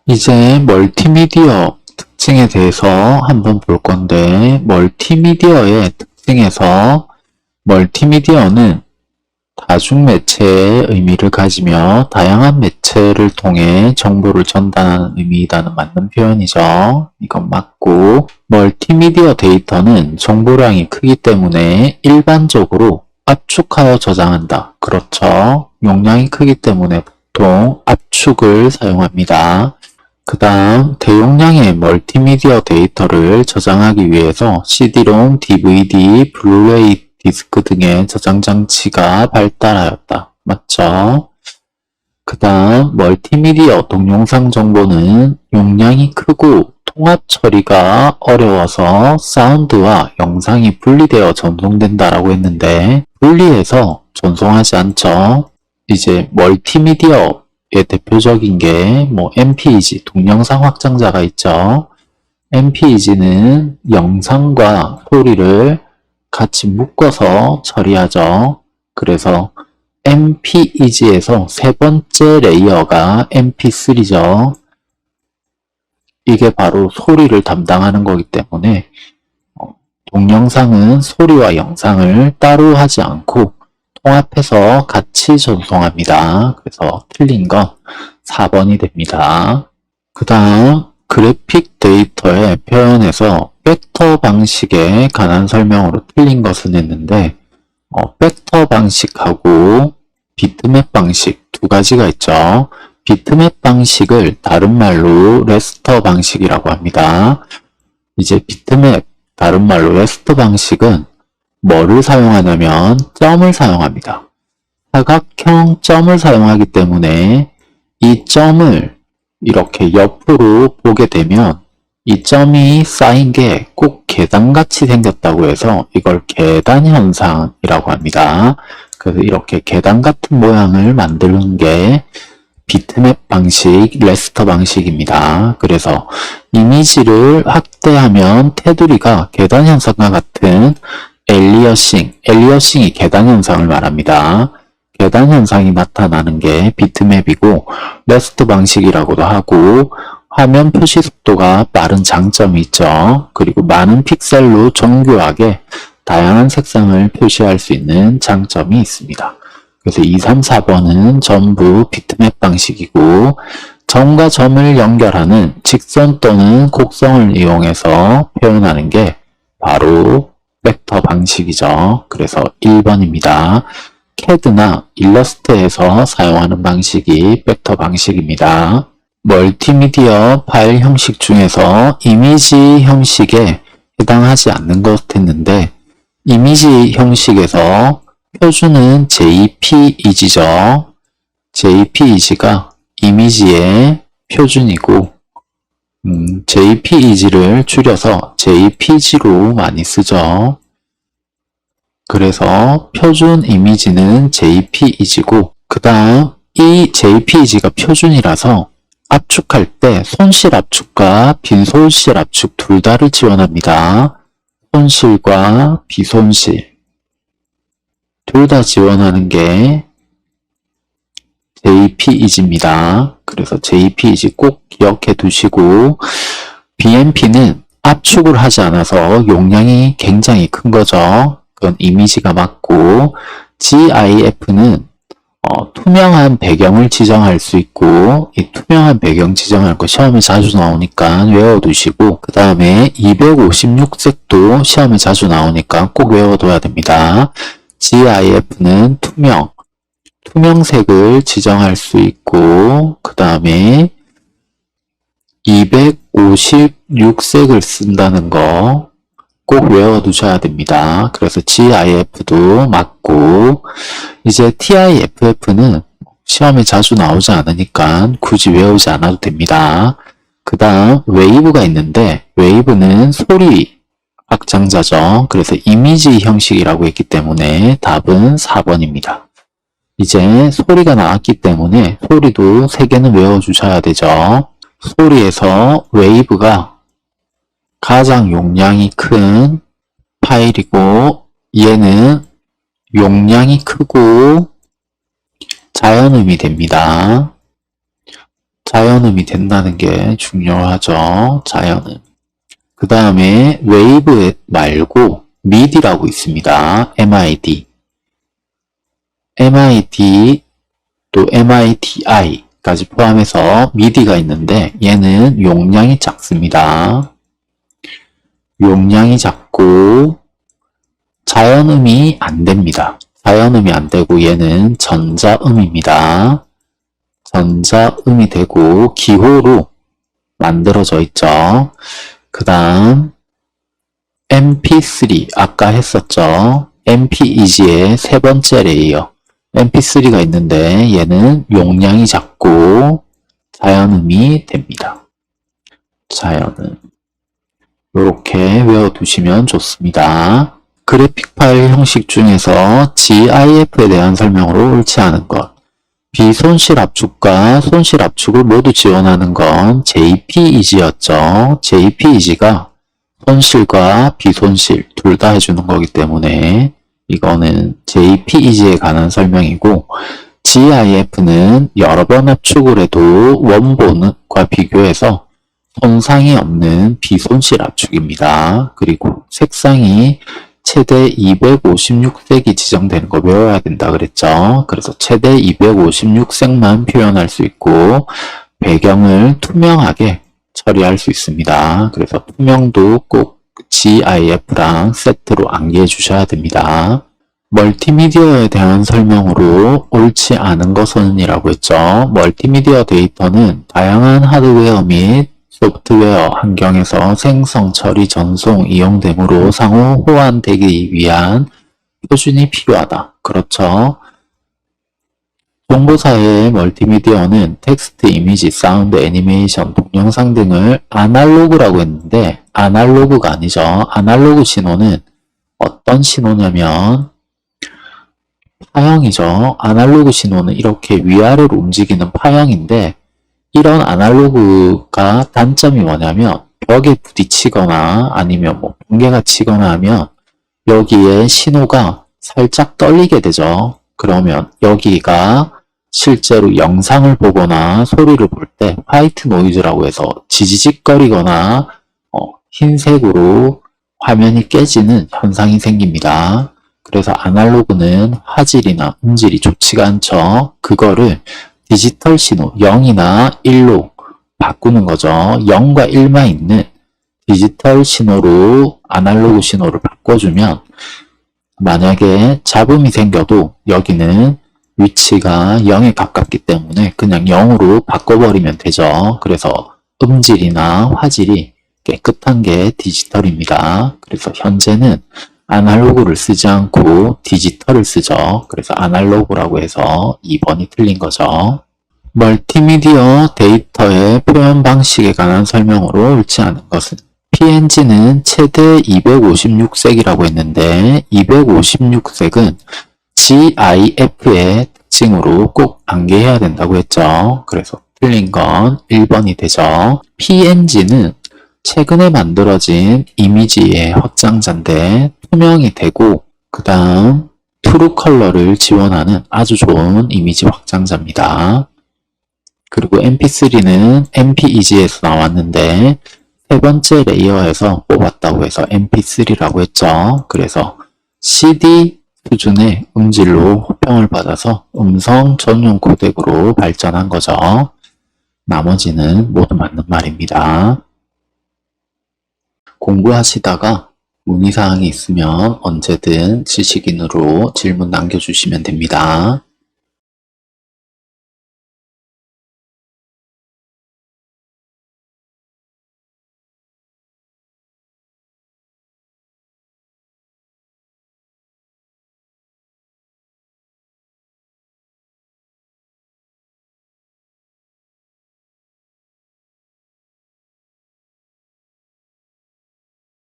이제 멀티미디어 특징에 대해서 한번 볼 건데, 멀티미디어의 특징에서 멀티미디어는 다중매체의 의미를 가지며 다양한 매체를 통해 정보를 전달하는 의미이다는 맞는 표현이죠. 이건 맞고, 멀티미디어 데이터는 정보량이 크기 때문에 일반적으로 압축하여 저장한다. 그렇죠. 용량이 크기 때문에 보통 압축을 사용합니다. 그 다음 대용량의 멀티미디어 데이터를 저장하기 위해서 CD-ROM, DVD, 블루레이 디스크 등의 저장 장치가 발달하였다. 맞죠? 그 다음 멀티미디어 동영상 정보는 용량이 크고 통합 처리가 어려워서 사운드와 영상이 분리되어 전송된다라고 했는데 분리해서 전송하지 않죠. 이제 멀티미디어 대표적인 게 MPEG, 동영상 확장자가 있죠. MPEG는 영상과 소리를 같이 묶어서 처리하죠. 그래서 MPEG에서 세 번째 레이어가 MP3죠. 이게 바로 소리를 담당하는 거기 때문에 동영상은 소리와 영상을 따로 하지 않고 통합해서 같이 전송합니다. 그래서 틀린 건 4번이 됩니다. 그 다음 그래픽 데이터의 표현에서 벡터 방식에 관한 설명으로 틀린 것은 했는데 벡터 방식하고 비트맵 방식 두 가지가 있죠. 비트맵 방식을 다른 말로 레스터 방식이라고 합니다. 이제 비트맵, 다른 말로 레스터 방식은 뭐를 사용하냐면 점을 사용합니다. 사각형 점을 사용하기 때문에 이 점을 이렇게 옆으로 보게 되면 이 점이 쌓인 게 꼭 계단같이 생겼다고 해서 이걸 계단 현상이라고 합니다. 그래서 이렇게 계단 같은 모양을 만드는 게 비트맵 방식, 레스터 방식입니다. 그래서 이미지를 확대하면 테두리가 계단 현상과 같은 엘리어싱이 계단 현상을 말합니다. 계단 현상이 나타나는 게 비트맵이고 레스터 방식이라고도 하고 화면 표시 속도가 빠른 장점이 있죠. 그리고 많은 픽셀로 정교하게 다양한 색상을 표시할 수 있는 장점이 있습니다. 그래서 2, 3, 4번은 전부 비트맵 방식이고 점과 점을 연결하는 직선 또는 곡선을 이용해서 표현하는 게 바로 벡터 방식이죠. 그래서 1번입니다. CAD나 일러스트에서 사용하는 방식이 벡터 방식입니다. 멀티미디어 파일 형식 중에서 이미지 형식에 해당하지 않는 것 했는데 이미지 형식에서 표준은 JPEG죠. JPEG가 이미지의 표준이고 JPEG를 줄여서 JPG로 많이 쓰죠. 그래서 표준 이미지는 JPEG고 그 다음 이 JPEG가 표준이라서 압축할 때 손실 압축과 비손실 압축 둘 다를 지원합니다. 손실과 비손실 둘 다 지원하는 게 JPEG입니다. 그래서 JPEG 꼭 기억해 두시고 BMP는 압축을 하지 않아서 용량이 굉장히 큰 거죠. 그건 이미지가 맞고 GIF는 투명한 배경을 지정할 수 있고 이 투명한 배경 지정할 거 시험에 자주 나오니까 외워두시고 그 다음에 256색도 시험에 자주 나오니까 꼭 외워둬야 됩니다. GIF는 투명색을 지정할 수 있고 그 다음에 256색을 쓴다는 거 꼭 외워두셔야 됩니다. 그래서 GIF도 맞고 이제 TIFF는 시험에 자주 나오지 않으니까 굳이 외우지 않아도 됩니다. 그 다음 웨이브가 있는데 웨이브는 소리 확장자죠. 그래서 이미지 형식이라고 했기 때문에 답은 4번입니다. 이제 소리가 나왔기 때문에 소리도 3개는 외워주셔야 되죠. 소리에서 웨이브가 가장 용량이 큰 파일이고 얘는 용량이 크고 자연음이 됩니다. 자연음이 된다는 게 중요하죠. 자연음. 그 다음에 웨이브 말고 MIDI라고 있습니다. MID. MID 또 MIDI까지 포함해서 MIDI가 있는데 얘는 용량이 작습니다. 용량이 작고 자연음이 안 됩니다. 자연음이 안 되고 얘는 전자음입니다. 전자음이 되고 기호로 만들어져 있죠. 그 다음 MP3 아까 했었죠. MP-EG의 세 번째 레이어 MP3가 있는데 얘는 용량이 작고 자연음이 됩니다. 자연음 이렇게 외워두시면 좋습니다. 그래픽 파일 형식 중에서 GIF에 대한 설명으로 옳지 않은 것 비손실 압축과 손실 압축을 모두 지원하는 건 JPEG였죠. JPEG가 손실과 비손실 둘 다 해주는 거기 때문에 이거는 JPEG에 관한 설명이고 GIF는 여러 번 압축을 해도 원본과 비교해서 손상이 없는 비손실 압축입니다. 그리고 색상이 최대 256색이 지정되는 거 외워야 된다 그랬죠. 그래서 최대 256색만 표현할 수 있고 배경을 투명하게 처리할 수 있습니다. 그래서 투명도 꼭 GIF랑 세트로 암기해 주셔야 됩니다. 멀티미디어에 대한 설명으로 옳지 않은 것은 이라고 했죠. 멀티미디어 데이터는 다양한 하드웨어 및 소프트웨어 환경에서 생성, 처리, 전송, 이용되므로 상호 호환되기 위한 표준이 필요하다. 그렇죠. 정보사의 멀티미디어는 텍스트, 이미지, 사운드, 애니메이션, 동영상 등을 아날로그라고 했는데 아날로그가 아니죠. 아날로그 신호는 어떤 신호냐면 파형이죠. 아날로그 신호는 이렇게 위아래로 움직이는 파형인데 이런 아날로그가 단점이 뭐냐면 벽에 부딪히거나 아니면 뭐 번개가 치거나 하면 여기에 신호가 살짝 떨리게 되죠. 그러면 여기가 실제로 영상을 보거나 소리를 볼 때 화이트 노이즈라고 해서 지지직거리거나 흰색으로 화면이 깨지는 현상이 생깁니다. 그래서 아날로그는 화질이나 음질이 좋지가 않죠. 그거를 디지털 신호 0이나 1로 바꾸는 거죠. 0과 1만 있는 디지털 신호로 아날로그 신호를 바꿔주면 만약에 잡음이 생겨도 여기는 위치가 0에 가깝기 때문에 그냥 0으로 바꿔버리면 되죠. 그래서 음질이나 화질이 깨끗한 게 디지털입니다. 그래서 현재는 아날로그를 쓰지 않고 디지털을 쓰죠. 그래서 아날로그라고 해서 2번이 틀린 거죠. 멀티미디어 데이터의 표현 방식에 관한 설명으로 옳지 않은 것은 PNG는 최대 256색이라고 했는데 256색은 GIF의 특징으로 꼭 암기해야 된다고 했죠. 그래서 틀린 건 1번이 되죠. PNG는 최근에 만들어진 이미지의 확장자인데 투명이 되고 그 다음 트루 컬러를 지원하는 아주 좋은 이미지 확장자입니다. 그리고 MP3는 MP-EG에서 나왔는데 세 번째 레이어에서 뽑았다고 해서 MP3라고 했죠. 그래서 CD 수준의 음질로 호평을 받아서 음성 전용 코덱으로 발전한 거죠. 나머지는 모두 맞는 말입니다. 공부하시다가 문의사항이 있으면 언제든 지식인으로 질문 남겨주시면 됩니다.